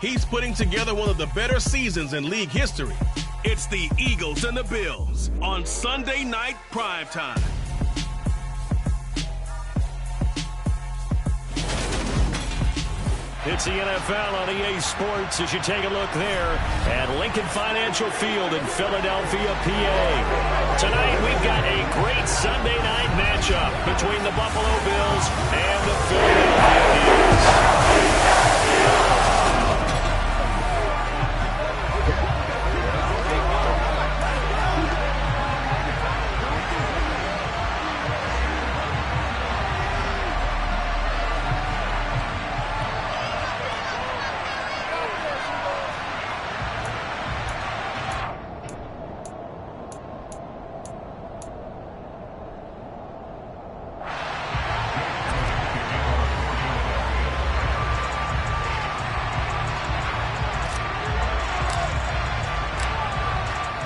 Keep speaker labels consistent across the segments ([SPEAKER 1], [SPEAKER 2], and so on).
[SPEAKER 1] He's putting together one of the better seasons in league history. It's the Eagles and the Bills on Sunday Night Primetime.
[SPEAKER 2] It's the NFL on EA Sports as you take a look there at Lincoln Financial Field in Philadelphia, PA. Tonight we've got a great Sunday night matchup between the Buffalo Bills and the Philadelphia Eagles.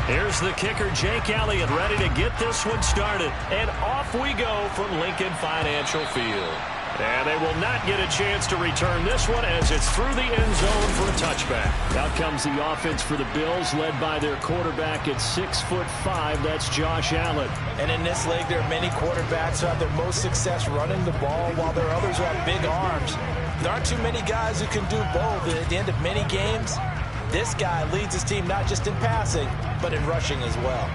[SPEAKER 2] Here's the kicker, Jake Elliott, ready to get this one started. And off we go from Lincoln Financial Field. And they will not get a chance to return this one as it's through the end zone for a touchback. Out comes the offense for the Bills, led by their quarterback at 6'5". That's Josh Allen.
[SPEAKER 3] And in this league, there are many quarterbacks who have their most success running the ball, while there are others who have big arms. There aren't too many guys who can do both. At the end of many games, this guy leads his team not just in passing, but in rushing as well.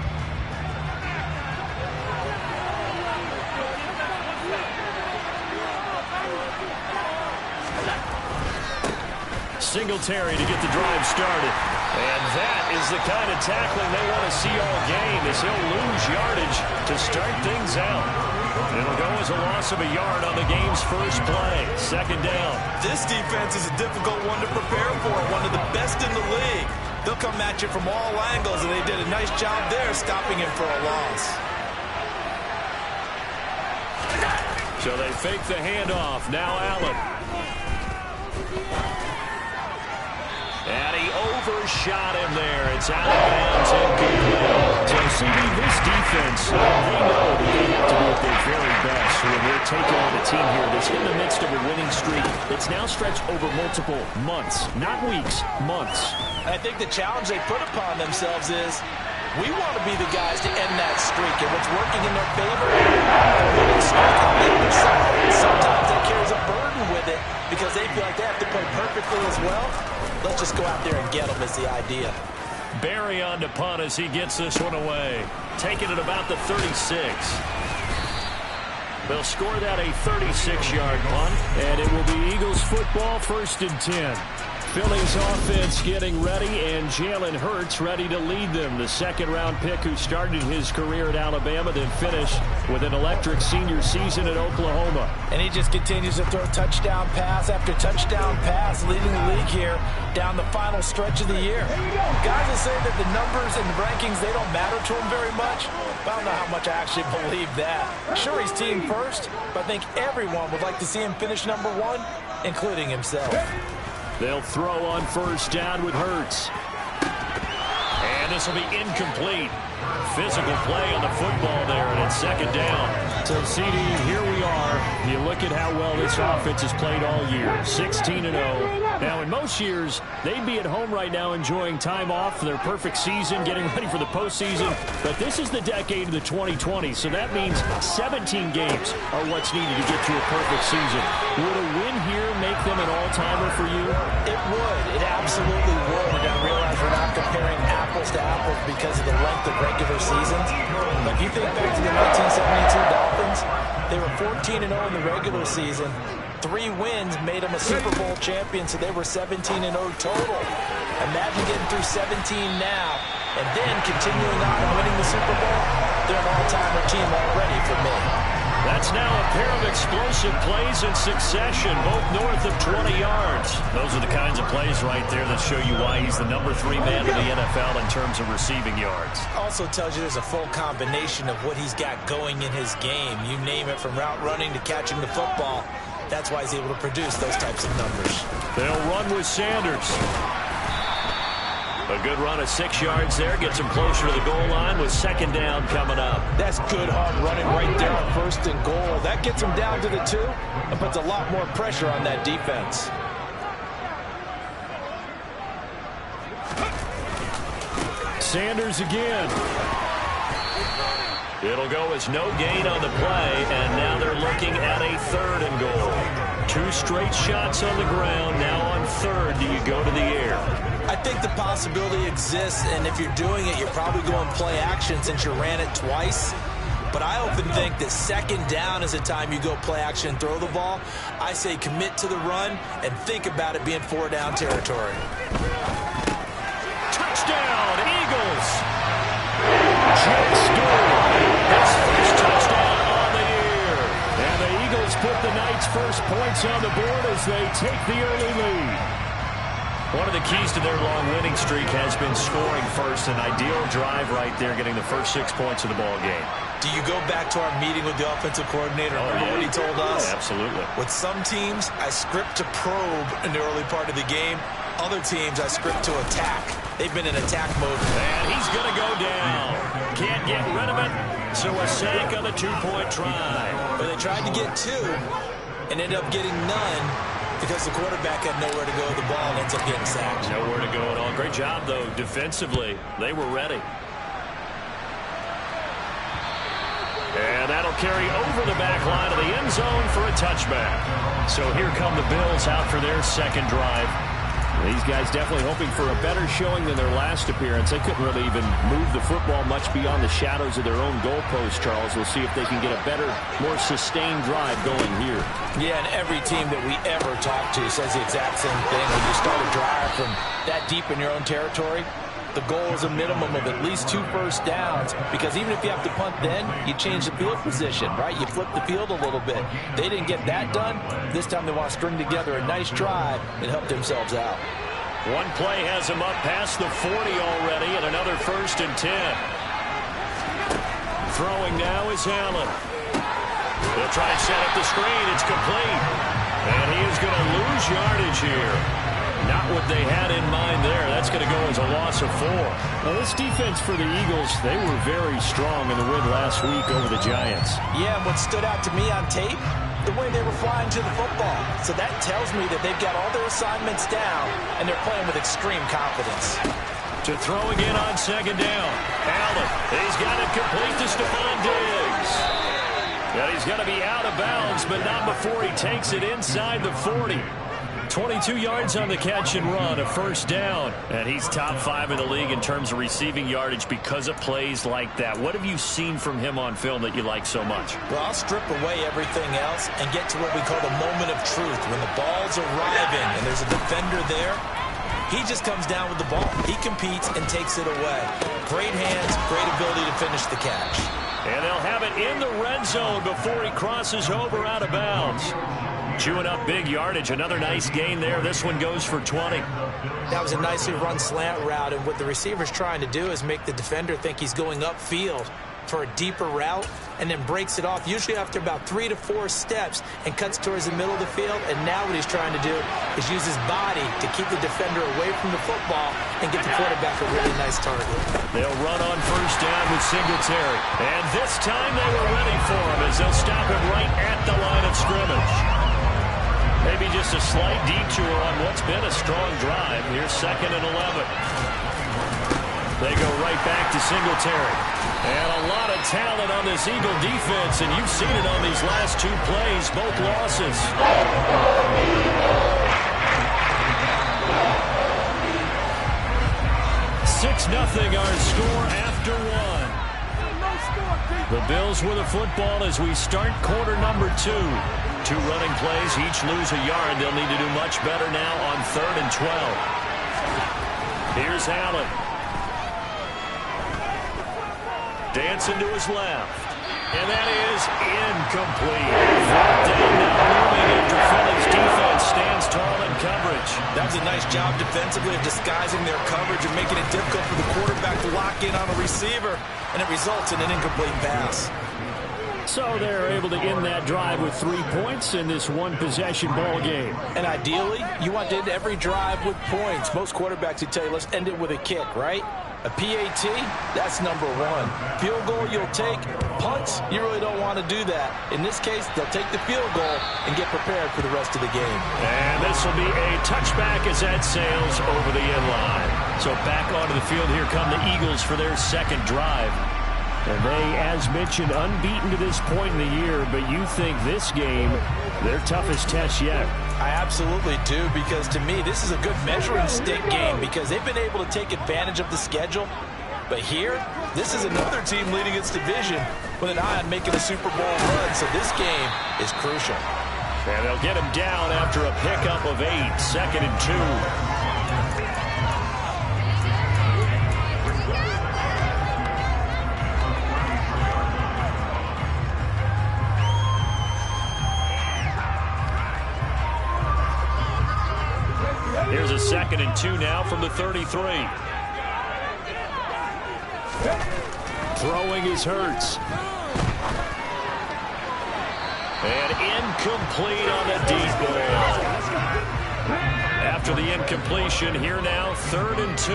[SPEAKER 2] Singletary to get the drive started. And that is the kind of tackling they want to see all game, as he'll lose yardage to start things out. It'll go as a loss of a yard on the game's first play. Second down.
[SPEAKER 3] This defense is a difficult one to prepare for, one of the best in the league. They'll come at you from all angles, and they did a nice job there stopping him for a loss.
[SPEAKER 2] So they fake the handoff. Now Allen. And he overshot him there. It's out of bounds and complete. So CD, this defense, they know that they have to be at their very best when they're taking on a team here that's in the midst of a winning streak that's now stretched over multiple months, not weeks, months.
[SPEAKER 3] I think the challenge they put upon themselves is, we want to be the guys to end that streak, and what's working in their favor, a winning streak on the other side. Sometimes that carries a burden with it because they feel like they have to play perfectly as well. Let's just go out there and get them is the idea.
[SPEAKER 2] Barry on to punt as he gets this one away. Taking it about the 36. They'll score that a 36-yard punt, and it will be Eagles football, 1st and 10. Philly's offense getting ready, and Jalen Hurts ready to lead them. The second-round pick who started his career at Alabama, then finished with an electric senior season at Oklahoma.
[SPEAKER 3] And he just continues to throw touchdown pass after touchdown pass, leading the league here down the final stretch of the year. Guys will say that the numbers and the rankings, they don't matter to him very much, but I don't know how much I actually believe that. Sure, he's team first, but I think everyone would like to see him finish number 1, including himself.
[SPEAKER 2] They'll throw on first down with Hurts. And this will be incomplete. Physical play on the football there, and it's second down. So, CD, here we are. You look at how well this offense has played all year. 16-0. Now, in most years, they'd be at home right now enjoying time off for their perfect season, getting ready for the postseason. But this is the decade of the 2020s, so that means 17 games are what's needed to get to a perfect season. Would a win here make them an all-timer for you?
[SPEAKER 3] It would. It absolutely would. And I realize we're not comparing apples to apples because of the length of regular seasons. But if you think back to the 1972 Dolphins, they were 14-0 in the regular season. 3 wins made them a Super Bowl champion, so they were 17-0 total. Imagine getting through 17 now and then continuing on and winning the Super Bowl. They're an all-timer team already for me.
[SPEAKER 2] That's now a pair of explosive plays in succession, both north of 20 yards. Those are the kinds of plays right there that show you why he's the number 3 man in the NFL in terms of receiving yards.
[SPEAKER 3] Also tells you there's a full combination of what he's got going in his game. You name it, from route running to catching the football. That's why he's able to produce those types of numbers.
[SPEAKER 2] They'll run with Sanders. A good run of 6 yards there. Gets him closer to the goal line with second down coming up.
[SPEAKER 3] That's good hard running right there on 1st and goal. That gets him down to the 2 and puts a lot more pressure on that defense.
[SPEAKER 2] Sanders again. It'll go as no gain on the play, and now they're looking at a 3rd and goal. 2 straight shots on the ground. Now on 3rd, do you go to the air?
[SPEAKER 3] I think the possibility exists, and if you're doing it, you're probably going play action since you ran it twice. But I often think that 2nd down is the time you go play action and throw the ball. I say commit to the run and think about it being 4th down territory.
[SPEAKER 2] Touchdown, Eagles! Jack Stewart, his first touchdown on the year. And the Eagles put the Knights' first points on the board as they take the early lead. One of the keys to their long winning streak has been scoring first. An ideal drive right there, getting the first 6 points of the ball game.
[SPEAKER 3] Do you go back to our meeting with the offensive coordinator? Remember what he told us?
[SPEAKER 2] Oh, absolutely.
[SPEAKER 3] With some teams, I script to probe in the early part of the game. Other teams, I script to attack. They've been in attack mode.
[SPEAKER 2] And he's going to go down. Can't get rid of it, so a sack on the 2-point try.
[SPEAKER 3] But they tried to get 2 and ended up getting none because the quarterback had nowhere to go with the ball and ends up getting sacked.
[SPEAKER 2] Nowhere to go at all. Great job, though, defensively. They were ready. And that'll carry over the back line of the end zone for a touchback. So here come the Bills out for their 2nd drive. These guys definitely hoping for a better showing than their last appearance. They couldn't really even move the football much beyond the shadows of their own goalpost, Charles. We'll see if they can get a better, more sustained drive going here.
[SPEAKER 3] Yeah, and every team that we ever talk to says the exact same thing. When you start a drive from that deep in your own territory, the goal is a minimum of at least 2 first downs, because even if you have to punt then, you change the field position, right? You flip the field a little bit. They didn't get that done. This time they want to string together a nice drive and help themselves out.
[SPEAKER 2] One play has them up past the 40 already, and another 1st and 10. Throwing now is Allen. They'll try and set up the screen. It's complete. And he is going to lose yardage here. Not what they had in mind there. That's going to go as a loss of 4. Now, this defense for the Eagles, they were very strong in the win last week over the Giants.
[SPEAKER 3] Yeah, and what stood out to me on tape, the way they were flying to the football. So that tells me that they've got all their assignments down, and they're playing with extreme confidence.
[SPEAKER 2] To throw again on 2nd down. Allen, he's got it complete to Stephon Diggs. And he's going to be out of bounds, but not before he takes it inside the 40. 22 yards on the catch and run, a 1st down. And he's top 5 in the league in terms of receiving yardage because of plays like that. What have you seen from him on film that you like so much?
[SPEAKER 3] Well, I'll strip away everything else and get to what we call the moment of truth. When the ball's arriving and there's a defender there, he just comes down with the ball. He competes and takes it away. Great hands, great ability to finish the catch.
[SPEAKER 2] And they'll have it in the red zone before he crosses over out of bounds. Chewing up big yardage. Another nice gain there. This one goes for 20.
[SPEAKER 3] That was a nicely run slant route, and what the receiver's trying to do is make the defender think he's going upfield for a deeper route, and then breaks it off, usually after about 3 to 4 steps, and cuts towards the middle of the field. And now what he's trying to do is use his body to keep the defender away from the football and get the quarterback a really nice target.
[SPEAKER 2] They'll run on 1st down with Singletary. And this time they were ready for him as they'll stop him right at the line of scrimmage. Maybe just a slight detour on what's been a strong drive. Here's 2nd and 11. They go right back to Singletary. And a lot of talent on this Eagle defense, and you've seen it on these last 2 plays, both losses. 6-0 our score after 1. The Bills with a football as we start quarter number 2. 2 running plays, each lose a yard. They'll need to do much better now on 3rd and 12. Here's Allen. Dancing to his left. And that is incomplete. Fourth down now looming after Philly's defense stands tall in coverage.
[SPEAKER 3] That was a nice job defensively of disguising their coverage and making it difficult for the quarterback to lock in on a receiver. And it results in an incomplete pass.
[SPEAKER 2] So they're able to end that drive with 3 points in this one-possession ball game.
[SPEAKER 3] And ideally, you want to end every drive with points. Most quarterbacks would tell you, let's end it with a kick, right? A PAT, that's number one. Field goal you'll take. Punts, you really don't want to do that. In this case, they'll take the field goal and get prepared for the rest of the game.
[SPEAKER 2] And this will be a touchback as that sails over the end line. So back onto the field, here come the Eagles for their second drive. And they, as mentioned, unbeaten to this point in the year, but you think this game, their toughest test yet.
[SPEAKER 3] I absolutely do, because to me, this is a good measuring stick game because they've been able to take advantage of the schedule. But here, this is another team leading its division with an eye on making a Super Bowl run, so this game is crucial.
[SPEAKER 2] And they'll get him down after a pickup of 8, 2nd and 2. Here's a 2nd and 2 now from the 33. Throwing is Hurts. And incomplete on the deep ball. After the incompletion, here now, 3rd and 2.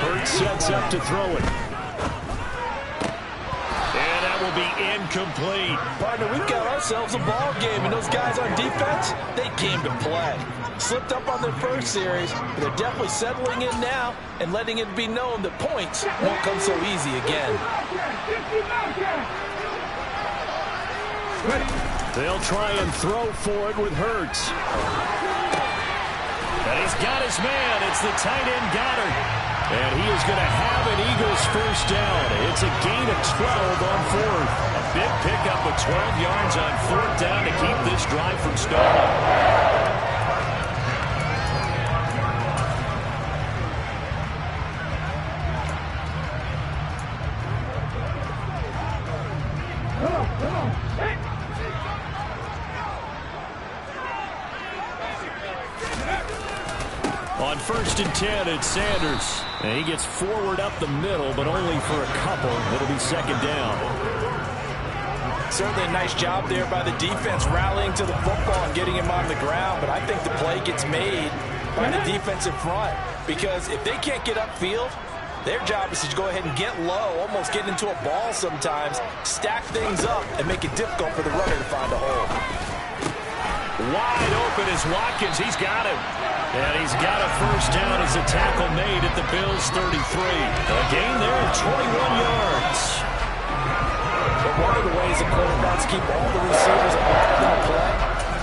[SPEAKER 2] Hurts sets up to throw it. And that will be incomplete.
[SPEAKER 3] Partner, we've got ourselves a ball game, and those guys on defense, they came to play. Slipped up on their first series, but they're definitely settling in now and letting it be known that points won't come so easy again.
[SPEAKER 2] They'll try and throw for it with Hurts. And he's got his man. It's the tight end Goddard. And he is going to have an Eagles first down. It's a gain of 12 on 4th. A big pickup of 12 yards on 4th down to keep this drive from stalling. On 1st and 10, it's Sanders. And he gets forward up the middle, but only for a couple. It'll be 2nd down.
[SPEAKER 3] Certainly a nice job there by the defense rallying to the football and getting him on the ground. But I think the play gets made by the defensive front. Because if they can't get upfield, their job is to go ahead and get low, almost get into a ball sometimes, stack things up, and make it difficult for the runner to find a hole.
[SPEAKER 2] Wide open is Watkins. He's got him. And he's got a first down as a tackle made at the Bills' 33. A gain there of 21 yards.
[SPEAKER 3] But one of the ways the quarterbacks keep all the receivers involved in the play,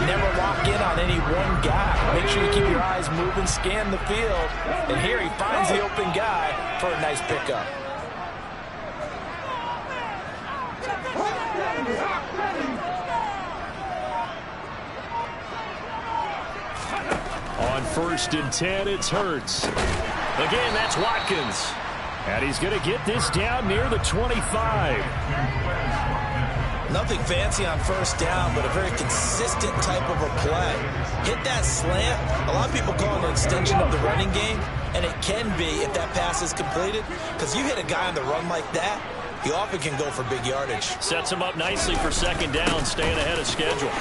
[SPEAKER 3] never lock in on any one guy. Make sure you keep your eyes moving, scan the field. And here he finds the open guy for a nice pickup.
[SPEAKER 2] On 1st and 10, it's Hurts. Again, that's Watkins. And he's going to get this down near the 25.
[SPEAKER 3] Nothing fancy on first down, but a very consistent type of a play. Hit that slant. A lot of people call it an extension of the running game, and it can be if that pass is completed, because you hit a guy on the run like that, he often can go for big yardage.
[SPEAKER 2] Sets him up nicely for 2nd down, staying ahead of schedule.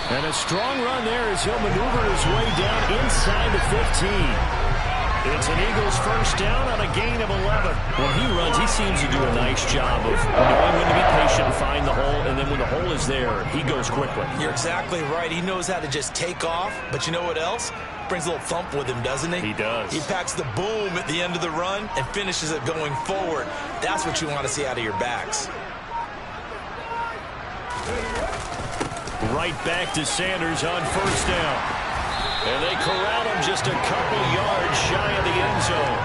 [SPEAKER 2] And a strong run there as he'll maneuver his way down inside the 15. It's an Eagles first down on a gain of 11. When he runs, he seems to do a nice job of knowing when to be patient and find the hole, and then when the hole is there, he goes quickly.
[SPEAKER 3] You're exactly right. He knows how to just take off, but you know what else? Brings a little thump with him, doesn't he?
[SPEAKER 2] He does.
[SPEAKER 3] He packs the boom at the end of the run and finishes it going forward. That's what you want to see out of your backs.
[SPEAKER 2] Right back to Sanders on first down. And they corral him just a couple yards shy of the end zone.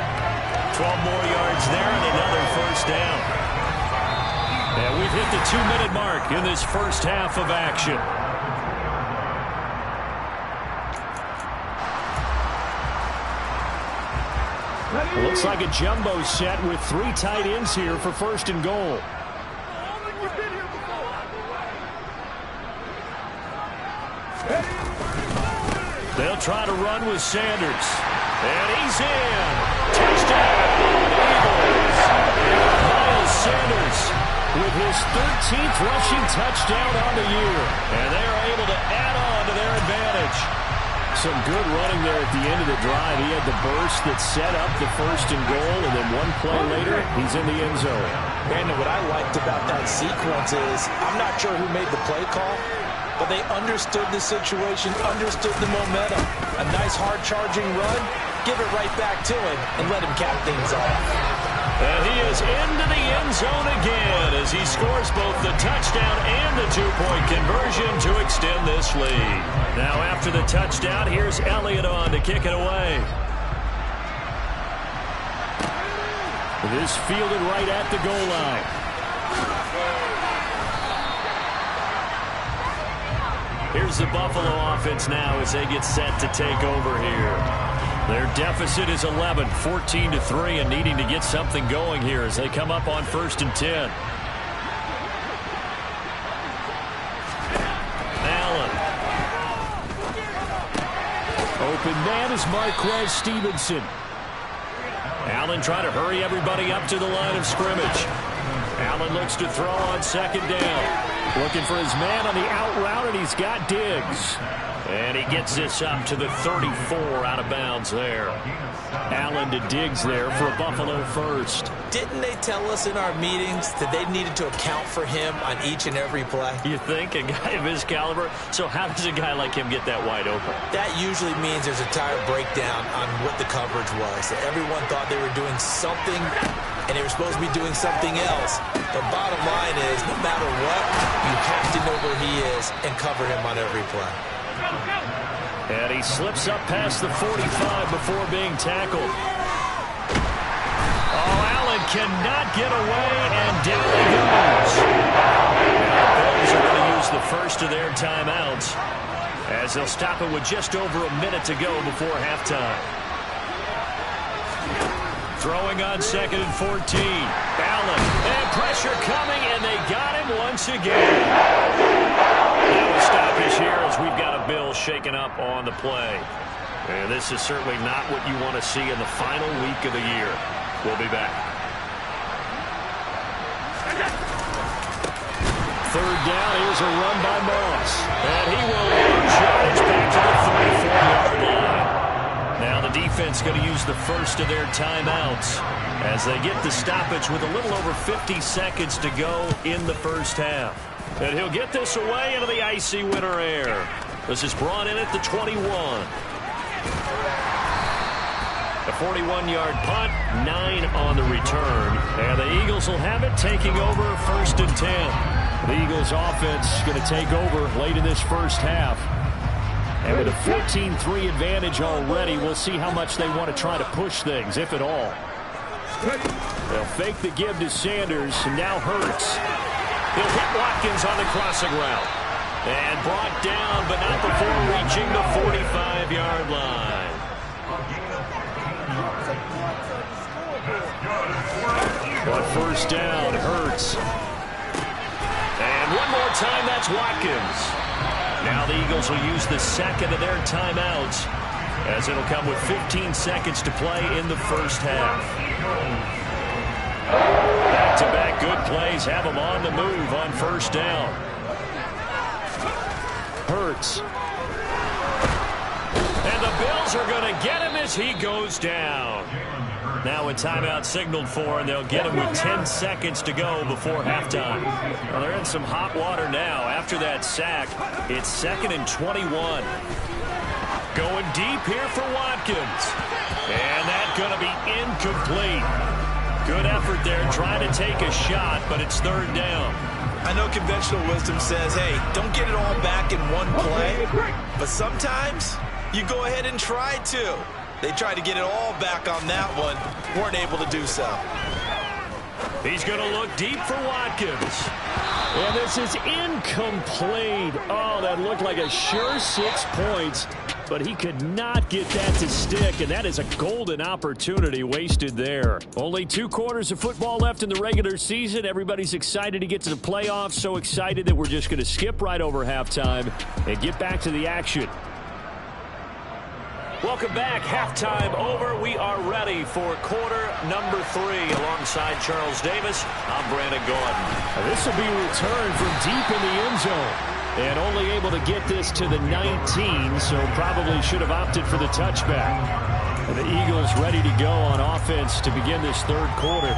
[SPEAKER 2] 12 more yards there and another first down. And we've hit the 2-minute mark in this first half of action. Looks like a jumbo set with 3 tight ends here for 1st and goal. They'll try to run with Sanders. And he's in. Touchdown, Eagles. Miles Sanders with his 13th rushing touchdown on the year. And they are able to add on to their advantage. Some good running there at the end of the drive. He had the burst that set up the first and goal, and then one play later, he's in the end zone.
[SPEAKER 3] Brandon, what I liked about that sequence is I'm not sure who made the play call, but they understood the situation, understood the momentum. A nice hard-charging run, give it right back to him, and let him cap things off.
[SPEAKER 2] And he is into the end zone again as he scores both the touchdown and the two-point conversion to extend this lead. Now after the touchdown, here's Elliott on to kick it away. This fielded right at the goal line. Here's the Buffalo offense now as they get set to take over here. Their deficit is 11, 14-3, and needing to get something going here as they come up on 1st and 10. Allen. Open man is Marquez Stevenson. Allen trying to hurry everybody up to the line of scrimmage. Allen looks to throw on 2nd down. Looking for his man on the out route, and he's got Diggs. And he gets this up to the 34 out of bounds there. Allen to Diggs there for a Buffalo first.
[SPEAKER 3] Didn't they tell us in our meetings that they needed to account for him on each and every play?
[SPEAKER 2] You think? A guy of his caliber? So how does a guy like him get that wide open?
[SPEAKER 3] That usually means there's a tire breakdown on what the coverage was. That everyone thought they were doing something, and they were supposed to be doing something else. The bottom line is, no matter what, you have to know where he is and cover him on every play.
[SPEAKER 2] And he slips up past the 45 before being tackled. Oh, Allen cannot get away, and down he goes. Now the Bills are going to use the first of their timeouts as they'll stop it with just over a minute to go before halftime. Throwing on 2nd and 14. Allen, and pressure coming, and they got him once again. Now a stoppage here as we've got a Bill shaken up on the play. And this is certainly not what you want to see in the final week of the year. We'll be back. 3rd down, here's a run by Moss. And he will lose yardage back to the 34-yard line. Now the defense going to use the first of their timeouts as they get the stoppage with a little over 50 seconds to go in the first half. And he'll get this away into the icy winter air. This is brought in at the 21. A 41-yard punt, 9 on the return. And the Eagles will have it taking over 1st and 10. The Eagles offense going to take over late in this first half. And with a 14-3 advantage already, we'll see how much they want to try to push things, if at all. They'll fake the give to Sanders, and now Hurts. He'll hit Watkins on the crossing route. And brought down, but not before reaching the 45-yard line. But 1st down, Hurts. And one more time, that's Watkins. Now the Eagles will use the 2nd of their timeouts as it'll come with 15 seconds to play in the first half. Back-to-back good plays have them on the move on 1st down. Hurts. And the Bills are going to get him as he goes down. Now a timeout signaled for, and they'll get him with 10 seconds to go before halftime. Well, they're in some hot water now. After that sack, it's 2nd and 21. Going deep here for Watkins. And that's going to be incomplete. Good effort there, trying to take a shot, but it's 3rd down.
[SPEAKER 3] I know conventional wisdom says, hey, don't get it all back in one play. But sometimes you go ahead and try to. They tried to get it all back on that one. Weren't able to do so.
[SPEAKER 2] He's going to look deep for Watkins. And this is incomplete. Oh, that looked like a sure 6 points. But he could not get that to stick, and that is a golden opportunity wasted there. Only 2 quarters of football left in the regular season. Everybody's excited to get to the playoffs, so excited that we're just going to skip right over halftime and get back to the action. Welcome back. Halftime over. We are ready for quarter number 3. Alongside Charles Davis, I'm Brandon Gordon. This will be returned from deep in the end zone. And only able to get this to the 19, so probably should have opted for the touchback. And the Eagles ready to go on offense to begin this third quarter.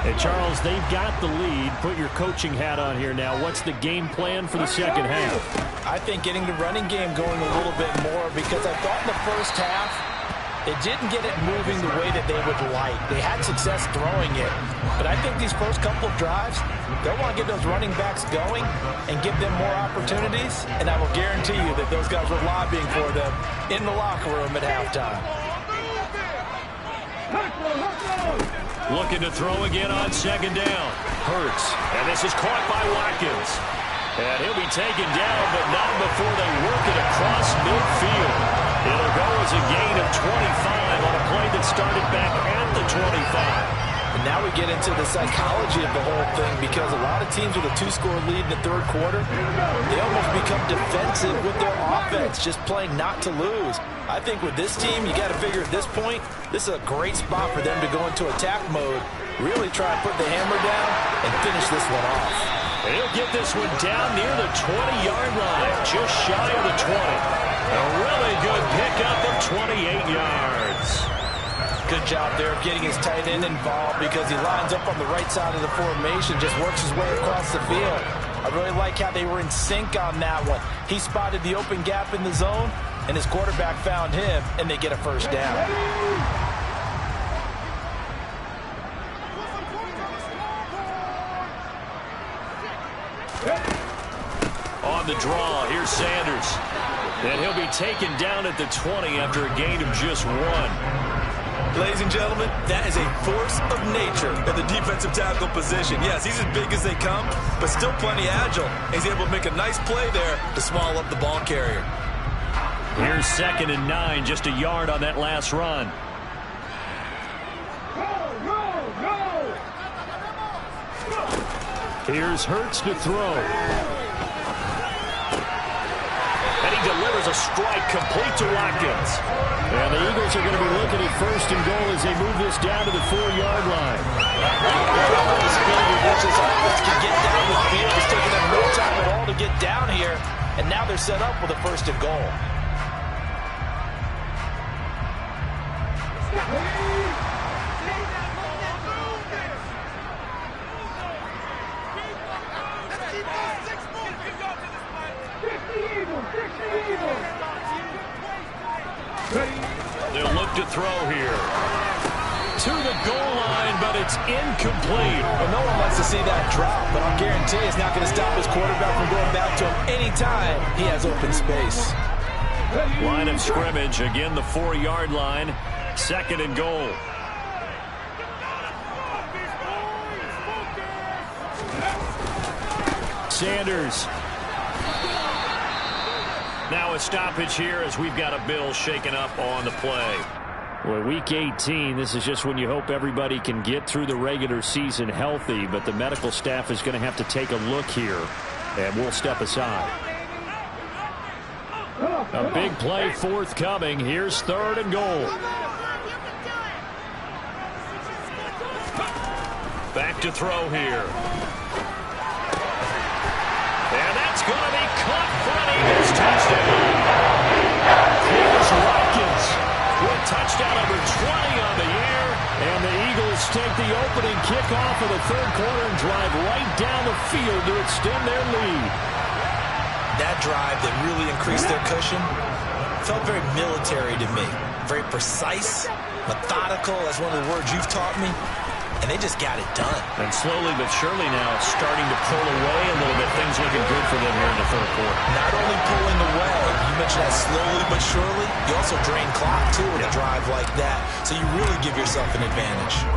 [SPEAKER 2] And Charles, they've got the lead. Put your coaching hat on here now. What's the game plan for the second half?
[SPEAKER 3] I think getting the running game going a little bit more, because I thought in the first half it didn't get it moving the way that they would like. They had success throwing it, but I think these first couple of drives, they'll want to get those running backs going and give them more opportunities, and I will guarantee you that those guys were lobbying for them in the locker room at halftime.
[SPEAKER 2] Looking to throw again on second down. Hurts, and this is caught by Watkins. And he'll be taken down, but not before they work it across midfield. It'll go as a gain of 25 on a play that started back at the 25.
[SPEAKER 3] And now we get into the psychology of the whole thing, because a lot of teams with a 2-score lead in the third quarter, they almost become defensive with their offense, just playing not to lose. I think with this team, you got to figure at this point, this is a great spot for them to go into attack mode, really try and put the hammer down and finish this one off.
[SPEAKER 2] And he'll get this one down near the 20-yard line, just shy of the 20. A really good pickup of 28 yards.
[SPEAKER 3] Good job there of getting his tight end involved, because he lines up on the right side of the formation, just works his way across the field. I really like how they were in sync on that one. He spotted the open gap in the zone, and his quarterback found him, and they get a first down.
[SPEAKER 2] On the draw, here's Sanders. And he'll be taken down at the 20 after a gain of just 1.
[SPEAKER 4] Ladies and gentlemen, that is a force of nature in the defensive tackle position. Yes, he's as big as they come, but still plenty agile. He's able to make a nice play there to small up the ball carrier.
[SPEAKER 2] Here's 2nd and 9, just a yard on that last run. Here's Hurts to throw. And he delivers a strike complete to Watkins. And the Eagles are going to be looking at 1st and goal as they move this down to the 4-yard line.
[SPEAKER 3] The speed with which this offense can get down the field is taking them no time at all to get down here. And now they're set up with a 1st and goal.
[SPEAKER 2] They'll look to throw here. To the goal line, but it's incomplete.
[SPEAKER 3] Well, no one wants to see that drop, but I'll guarantee it's not going to stop his quarterback from going back to him anytime he has open space.
[SPEAKER 2] Line of scrimmage, again the 4-yard line, 2nd and goal. Sanders. Now a stoppage here as we've got a Bill shaken up on the play. Well, week 18, this is just when you hope everybody can get through the regular season healthy, but the medical staff is going to have to take a look here, and we'll step aside. A big play forthcoming. Here's 3rd and goal. Back to throw here. And that's going to be caught for an Eagles touchdown. Here's Watkins with touchdown number 20 on the year. And the Eagles take the opening kickoff of the third quarter and drive right down the field to extend their lead.
[SPEAKER 3] That drive that really increased their cushion felt very military to me. Very precise, methodical. That's one of the words you've taught me. And they just got it done.
[SPEAKER 2] And slowly but surely now starting to pull away a little bit. Things looking good for them here in the third quarter.
[SPEAKER 3] Not only pulling away, you mentioned that slowly but surely, you also drain clock too with a drive like that. So you really give yourself an advantage.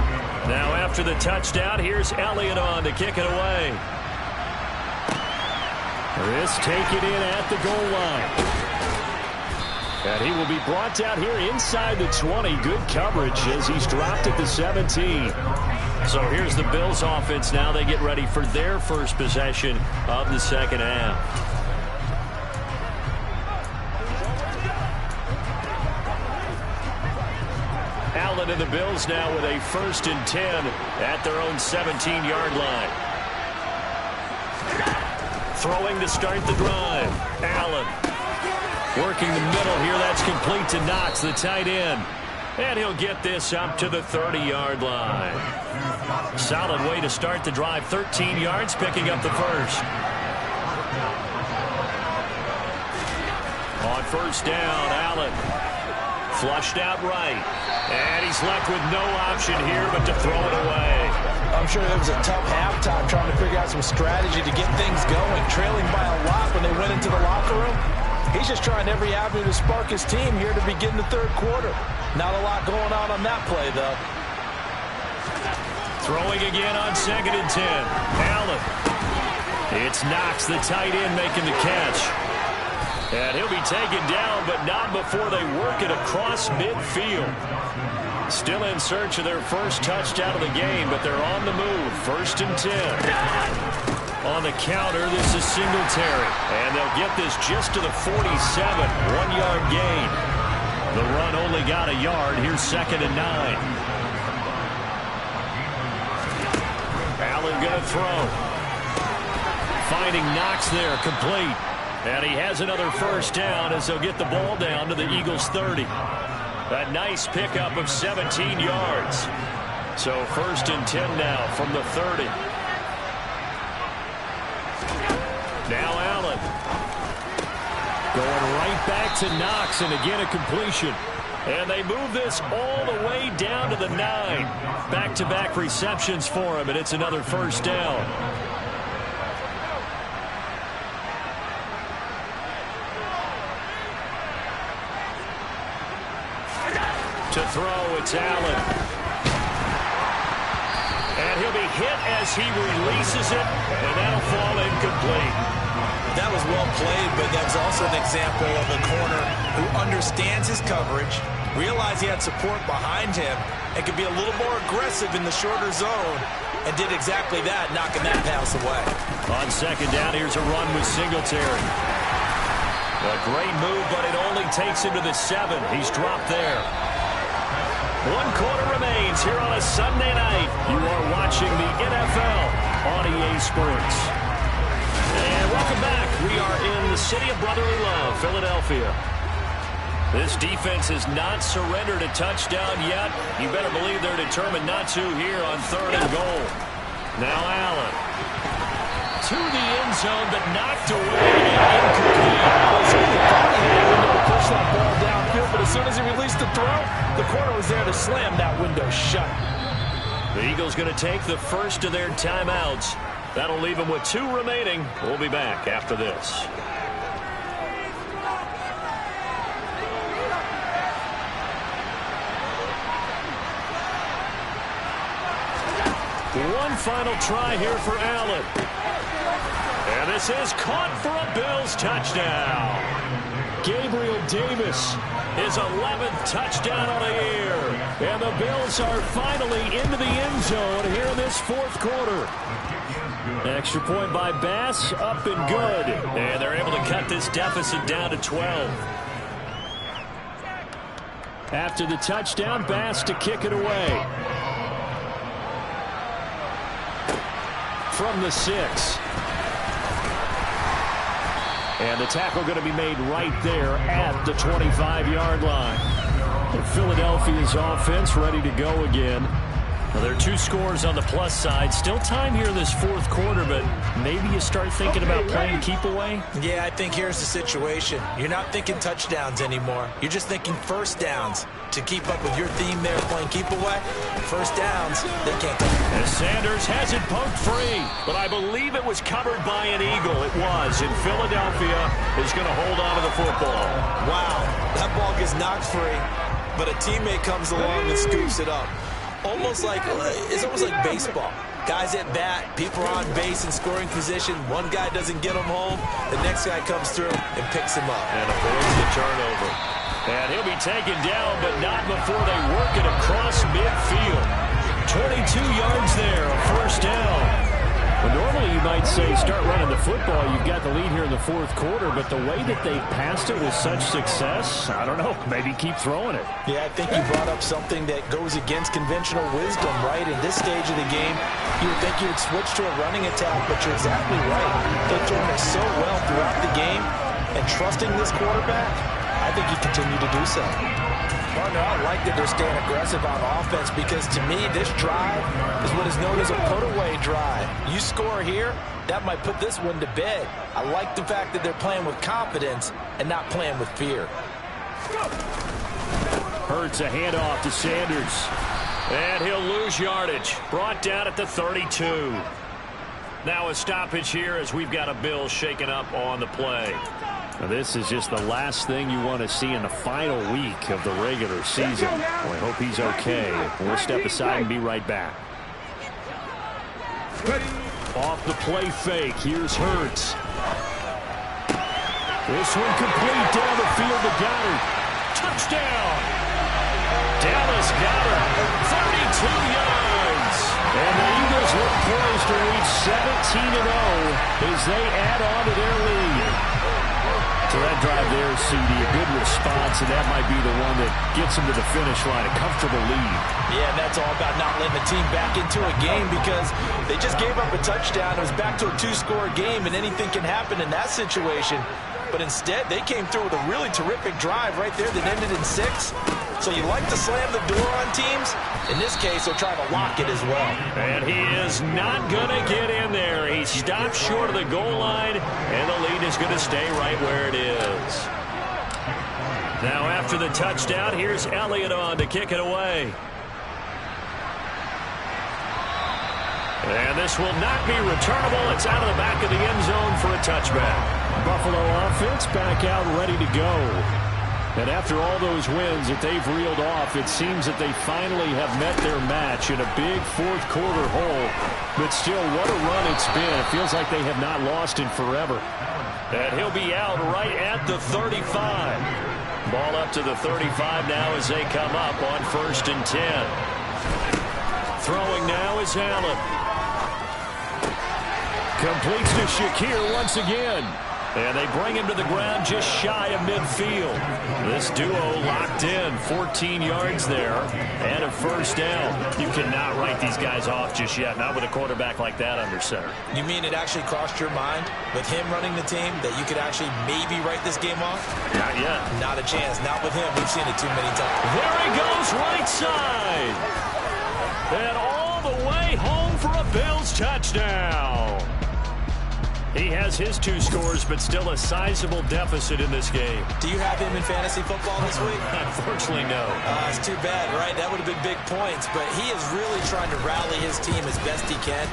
[SPEAKER 2] Now after the touchdown, here's Elliott on to kick it away. This take it in at the goal line. And he will be brought down here inside the 20. Good coverage as he's dropped at the 17. So here's the Bills offense now. They get ready for their first possession of the second half. Allen and the Bills now with a 1st and 10 at their own 17-yard line. Throwing to start the drive. Allen working the middle here. That's complete to Knox, the tight end. And he'll get this up to the 30-yard line. Solid way to start the drive. 13 yards, picking up the first. On first down, Allen flushed out right. And he's left with no option here but to throw it away.
[SPEAKER 3] I'm sure it was a tough halftime trying to figure out some strategy to get things going. Trailing by a lot when they went into the locker room. He's just trying every avenue to spark his team here to begin the third quarter. Not a lot going on that play, though.
[SPEAKER 2] Throwing again on 2nd and 10. Allen. It's Knox, the tight end, making the catch. And he'll be taken down, but not before they work it across midfield. Still in search of their first touchdown of the game, but they're on the move. 1st and 10. On the counter, this is Singletary. And they'll get this just to the 47. 1-yard gain. The run only got a yard. Here's 2nd and 9. Allen going to throw. Finding Knox there, complete. And he has another first down as they'll get the ball down to the Eagles' 30. A nice pickup of 17 yards. So 1st and 10 now from the 30. Now Allen. Going right back to Knox, and again a completion. And they move this all the way down to the 9. Back-to-back receptions for him, and it's another first down. To throw, it's Allen. And he'll be hit as he releases it, and that'll fall incomplete.
[SPEAKER 4] That was well played, but that's also an example of a corner who understands his coverage, realized he had support behind him, and could be a little more aggressive in the shorter zone, and did exactly that, knocking that pass away.
[SPEAKER 2] On 2nd down, here's a run with Singletary. A great move, but it only takes him to the 7. He's dropped there. 1 quarter remains here on a Sunday night. You are watching the NFL on EA Sports. And welcome back. We are in the city of brotherly love, Philadelphia. This defense has not surrendered a touchdown yet. You better believe they're determined not to here on 3rd and goal. Now Allen. To the end zone, but knocked away and incomplete.
[SPEAKER 3] Push that ball downfield, but as soon as he released the throw, the corner was there to slam that window shut.
[SPEAKER 2] The Eagles going to take the first of their timeouts. That'll leave them with 2 remaining. We'll be back after this. One final try here for Allen. And this is caught for a Bills touchdown. Gabriel Davis, his 11th touchdown on the year. And the Bills are finally into the end zone here in this 4th quarter. Extra point by Bass, up and good. And they're able to cut this deficit down to 12. After the touchdown, Bass to kick it away. From the 6. And the tackle going to be made right there at the 25-yard line. Philadelphia's offense ready to go again. Well, there are 2 scores on the plus side. Still time here in this 4th quarter, but maybe you start thinking about playing keep away?
[SPEAKER 3] Yeah, I think here's the situation. You're not thinking touchdowns anymore. You're just thinking first downs. To keep up with your theme there, playing keep away, first downs, they can't come.
[SPEAKER 2] As Sanders has it poked free, but I believe it was covered by an Eagle. It was, and Philadelphia is going to hold on to the football.
[SPEAKER 4] Wow, that ball gets knocked free, but a teammate comes along and scoops it up. It's almost like baseball. Guys at bat, people are on base in scoring position. One guy doesn't get him home, the next guy comes through and picks him up.
[SPEAKER 2] And avoids the turnover. And he'll be taken down, but not before they work it across midfield. 22 yards there, a first down. Well, normally you might say start running the football. You've got the lead here in the fourth quarter, but the way that they've passed it with such success, I don't know, maybe keep throwing it.
[SPEAKER 3] Yeah, I think you brought up something that goes against conventional wisdom, right? In this stage of the game, you would think you would switch to a running attack, but you're exactly right. They're doing it so well throughout the game, and trusting this quarterback, I think you continue to do so. Partner, I like that they're staying aggressive on offense because, to me, this drive is what is known as a put-away drive. You score here, that might put this one to bed. I like the fact that they're playing with confidence and not playing with fear.
[SPEAKER 2] Hurts a handoff to Sanders. And he'll lose yardage. Brought down at the 32. Now a stoppage here as we've got a Bill shaken up on the play. Now this is just the last thing you want to see in the final week of the regular season. Well, I hope he's okay. We'll step aside and be right back. Off the play fake. Here's Hurts. This one complete down the field to Goddard. Touchdown! Dallas Goddard, 32 yards. And the Eagles look poised to reach 17-0 as they add on to their lead. So that drive there, CD, a good response, and that might be the one that gets them to the finish line, a comfortable lead. Yeah, and that's all about not letting the team back into a game because they just gave up a touchdown. It was back to a two-score game, and anything can happen in that situation. But instead, they came through with a really terrific drive right there that ended in 6. So you like to slam the door on teams. In this case, they're trying to lock it as well. And he is not going to get in there. He stopped short of the goal line, and the lead is going to stay right where it is. Now after the touchdown, here's Elliott on to kick it away. And this will not be returnable. It's out of the back of the end zone for a touchback. Buffalo offense back out ready to go. And after all those wins that they've reeled off, it seems that they finally have met their match in a big fourth quarter hole. But still, what a run it's been. It feels like they have not lost in forever. And he'll be out right at the 35. Ball up to the 35 now as they come up on 1st and 10. Throwing now is Allen. Completes to Shakir once again. And they bring him to the ground just shy of midfield. This duo locked in, 14 yards there, and a 1st down. You cannot write these guys off just yet, not with a quarterback like that under center.
[SPEAKER 3] You mean it actually crossed your mind with him running the team that you could actually maybe write this game off?
[SPEAKER 2] Not yet.
[SPEAKER 3] Not a chance. Not with him. We've seen it too many times.
[SPEAKER 2] There he goes, right side. And all the way home for a Bills touchdown. He has his 2 scores, but still a sizable deficit in this game.
[SPEAKER 3] Do you have him in fantasy football this week?
[SPEAKER 2] Unfortunately, no.
[SPEAKER 3] It's too bad, right? That would have been big points, but he is really trying to rally his team as best he can.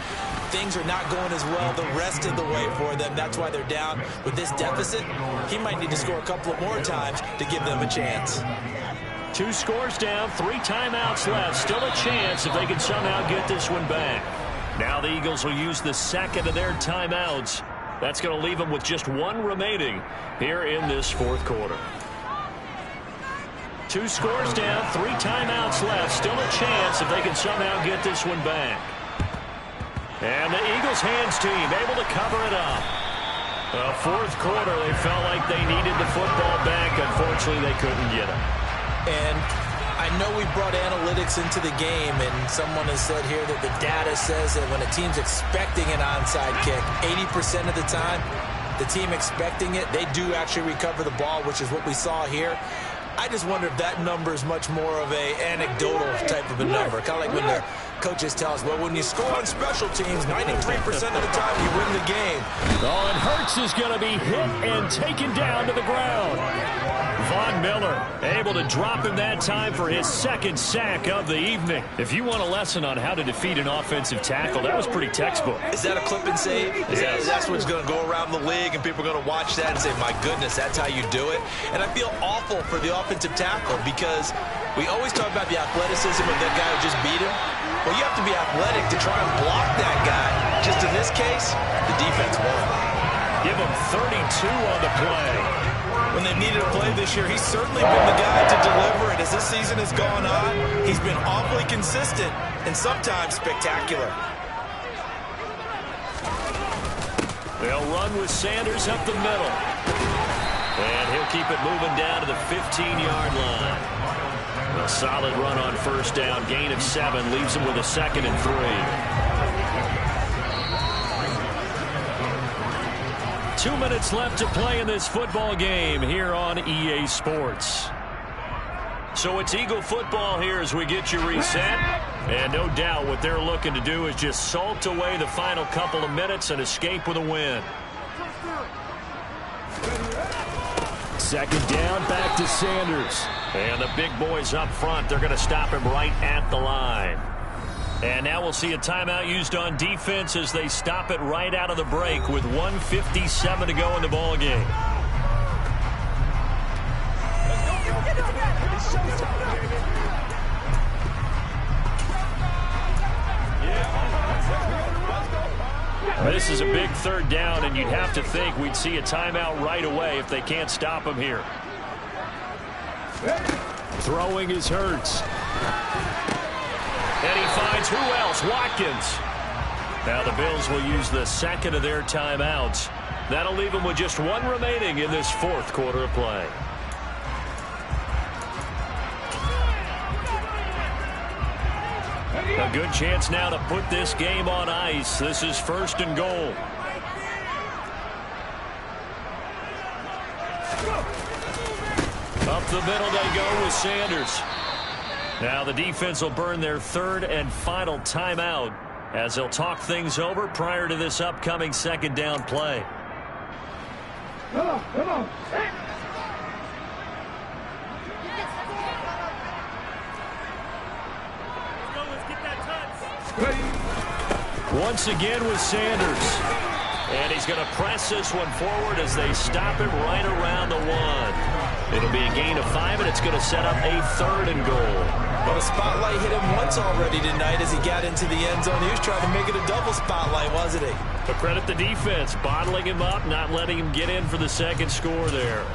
[SPEAKER 3] Things are not going as well the rest of the way for them. That's why they're down. With this deficit, he might need to score a couple of more times to give them a chance.
[SPEAKER 2] 2 scores down, 3 timeouts left. Still a chance if they can somehow get this one back. Now the Eagles will use the second of their timeouts. That's going to leave them with just 1 remaining here in this fourth quarter. 2 scores down, 3 timeouts left. Still a chance if they can somehow get this one back. And the Eagles hands team able to cover it up. The fourth quarter, they felt like they needed the football back. Unfortunately, they couldn't get it.
[SPEAKER 3] And I know we brought analytics into the game, and someone has said here that the data says that when a team's expecting an onside kick, 80% of the time, the team expecting it, they do actually recover the ball, which is what we saw here. I just wonder if that number is much more of a anecdotal type of a number. Kind of like when the coaches tell us, well, when you score on special teams, 93% of the time you win the game.
[SPEAKER 2] Oh, and Hurts is going to be hit and taken down to the ground. Von Miller able to drop him that time for his 2nd sack of the evening. If you want a lesson on how to defeat an offensive tackle, that was pretty textbook.
[SPEAKER 3] Is that a clip and save?
[SPEAKER 2] Yes.
[SPEAKER 3] That's what's going to go around the league, and people are going to watch that and say, my goodness, that's how you do it. And I feel awful for the offensive tackle because we always talk about the athleticism of that guy who just beat him. Well, you have to be athletic to try and block that guy. Just in this case, the defense won.
[SPEAKER 2] Give him 32 on the play.
[SPEAKER 3] When they needed a play this year, he's certainly been the guy to deliver it. As this season has gone on, he's been awfully consistent and sometimes spectacular.
[SPEAKER 2] They'll run with Sanders up the middle. And he'll keep it moving down to the 15-yard line. A solid run on first down. Gain of 7 leaves him with a 2nd and 3. 2 minutes left to play in this football game here on EA Sports. So it's Eagle football here as we get you reset. And no doubt what they're looking to do is just salt away the final couple of minutes and escape with a win. 2nd down, back to Sanders. And the big boys up front, they're going to stop him right at the line. And now we'll see a timeout used on defense as they stop it right out of the break with 1:57 to go in the ball game. This is a big 3rd down, and you'd have to think we'd see a timeout right away if they can't stop him here. Throwing is Hurts. And he finds who else? Watkins. Now the Bills will use the 2nd of their timeouts. That'll leave them with just 1 remaining in this 4th quarter of play. A good chance now to put this game on ice. This is 1st and goal. Up the middle they go with Sanders. Now the defense will burn their 3rd and final timeout as they'll talk things over prior to this upcoming 2nd down play.
[SPEAKER 5] Come on.
[SPEAKER 2] Once again with Sanders. And he's going to press this one forward as they stop him right around the 1. It'll be a gain of 5, and it's going to set up a 3rd and goal.
[SPEAKER 3] Well, the spotlight hit him once already tonight as he got into the end zone. He was trying to make it a double spotlight, wasn't he?
[SPEAKER 2] But credit the defense, bottling him up, not letting him get in for the 2nd score there.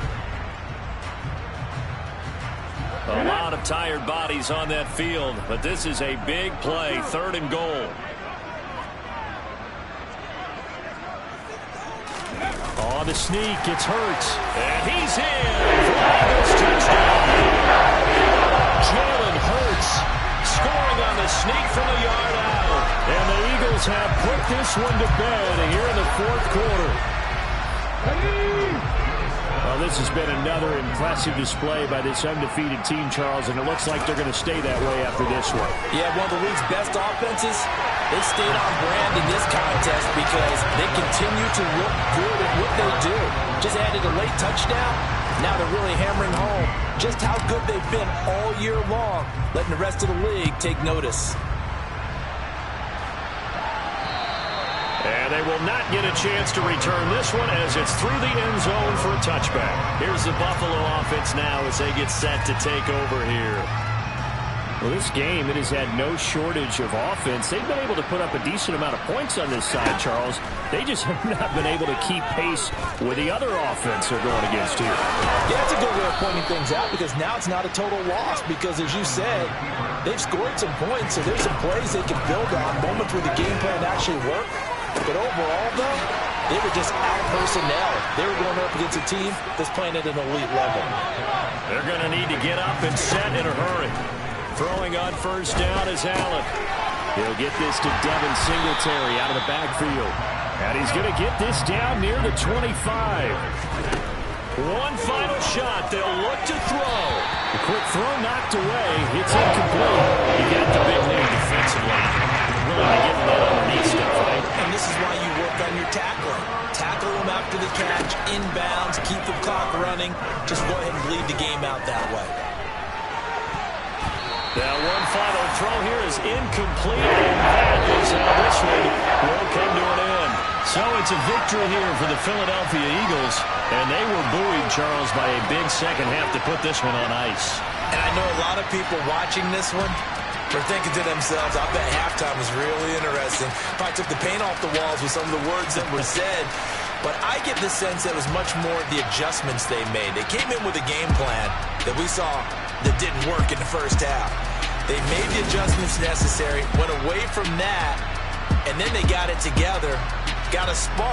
[SPEAKER 2] A lot of tired bodies on that field, but this is a big play, 3rd and goal. On the sneak, it's Hurts. And he's in for the Eagles touchdown. Jalen Hurts scoring on the sneak from a yard out. And the Eagles have put this one to bed here in the 4th quarter. Well, this has been another impressive display by this undefeated team, Charles, and it looks like they're going to stay that way after this one.
[SPEAKER 3] Yeah, one of the league's best offenses. They stayed on brand in this contest because they continue to look good at what they do. Just added a late touchdown. Now they're really hammering home just how good they've been all year long, letting the rest of the league take notice.
[SPEAKER 2] And they will not get a chance to return this one as it's through the end zone for a touchback. Here's the Buffalo offense now as they get set to take over here. Well, this game, it has had no shortage of offense. They've been able to put up a decent amount of points on this side, Charles. They just have not been able to keep pace with the other offense they're going against here.
[SPEAKER 3] Yeah, that's a good way of pointing things out because now it's not a total loss because, as you said, they've scored some points, so there's some plays they can build on, moments where the game plan actually worked. But overall, though, they were just out personnel. They were going up against a team that's playing at an elite level.
[SPEAKER 2] They're going to need to get up and set in a hurry. Throwing on first down is Allen. He'll get this to Devin Singletary out of the backfield. And he's going to get this down near the 25. One final shot. They'll look to throw. The quick throw knocked away. It's incomplete. He got the big lead defensively. Really to get that underneath stuff, right?
[SPEAKER 3] And this is why you work on your tackling. Tackle them after the catch, inbounds, keep the clock running. Just go ahead and bleed the game out that way.
[SPEAKER 2] Now one final throw here is incomplete, and that is how this one will come to an end. So it's a victory here for the Philadelphia Eagles, and they were buoyed, Charles, by a big second half to put this one on ice.
[SPEAKER 3] And I know a lot of people watching this one are thinking to themselves, I bet halftime was really interesting. Probably took the paint off the walls with some of the words that were said. But I get the sense that it was much more the adjustments they made. They came in with a game plan that we saw that didn't work in the first half. They made the adjustments necessary, went away from that, and then they got it together, got a spark.